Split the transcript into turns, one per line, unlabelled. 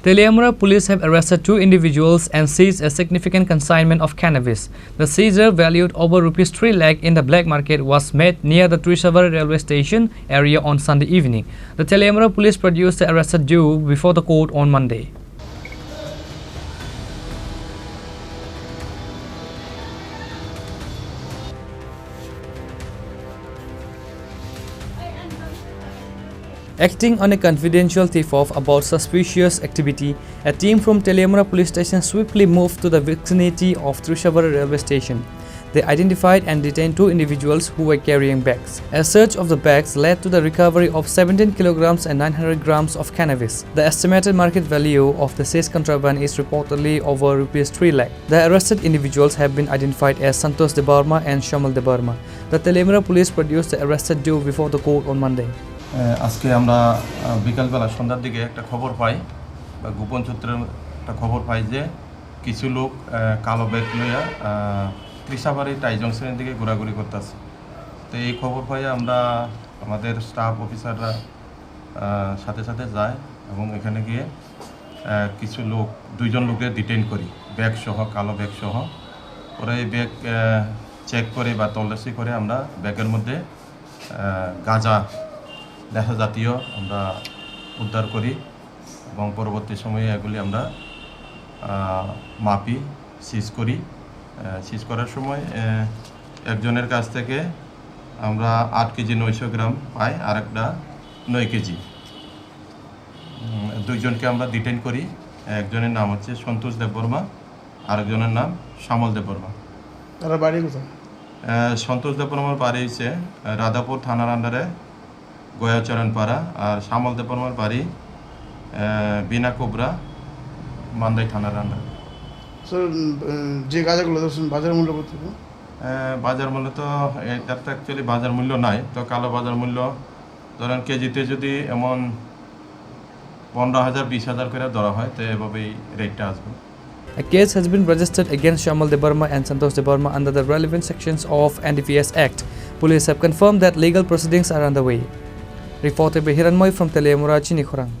Teliamura Police have arrested 2 individuals and seized a significant consignment of cannabis. The seizure, valued over rupees 3 lakh in the black market, was made near the Trishabari railway station area on Sunday evening. The Teliamura Police produced the arrested duo before the court on Monday. Acting on a confidential tip-off about suspicious activity, a team from Teliamura Police Station swiftly moved to the vicinity of Trishabari railway station. They identified and detained 2 individuals who were carrying bags. A search of the bags led to the recovery of 17 kilograms and 900 grams of cannabis. The estimated market value of the seized contraband is reportedly over rupees 3 lakh. The arrested individuals have been identified as Santosh Debarma and Shamal Debarma. The Teliamura Police produced the arrested duo before the court on Monday.
আজকে আমরা বিকালবেলা সন্ধ্যার দিকে একটা খবর পাই বা গোপন সূত্রে একটা খবর পাই যে কিছু লোক কালো ব্যাগ লইয়া ত্রিশাবাড়ি টাই জংশনের দিকে ঘোরাঘুরি করতেছে। তো এই খবর পাই আমরা আমাদের স্টাফ অফিসাররা সাথে সাথে যায় এবং এখানে গিয়ে কিছু লোক 2 জন লোককে ডিটেইন করি ব্যাগ সহ কালো ব্যাগ সহ। ওরা এই ব্যাগ চেক করে বা তল্লাশি করে আমরা ব্যাগের মধ্যে গাঁজা নেশা জাতীয় আমরা উদ্ধার করি এবং পরবর্তী সময়ে এগুলি আমরা মাপি সিজ করি। সিজ করার সময় একজনের কাছ থেকে আমরা 8 কেজি 900 গ্রাম পাই আর একটা 9 কেজি। 2 জনকে আমরা ডিটেইন করি। একজনের নাম হচ্ছে সন্তোষ দেববর্মা, আরেকজনের নাম শ্যামল দেববর্মা।
তার বাড়ি কোথায়?
সন্তোষ দেববর্মার বাড়ি হচ্ছে রাধাপুর থানার আন্ডারে গয়াচরণপাড়া, আর শ্যামল দেববর্মার বাড়ি বিনা কোবরা মান্দাই থানার আন্ডারে।
যে গাঁজাগুলো বাজার মূল্য কত?
বাজার মূল্য তো এটার তো অ্যাকচুয়ালি বাজার মূল্য নাই, তো কালো বাজার মূল্য ধরেন কেজিতে যদি এমন 15,000 20,000 করে ধরা হয় তো এভাবেই রেটটা আসবে।
A case has been registered against Shamal Debarma and Santosh Debarma under the relevant sections of NDPS Act. Police have confirmed that legal proceedings are underway. Reported by Hiranmoy from Teliamura, Chini, Khorang.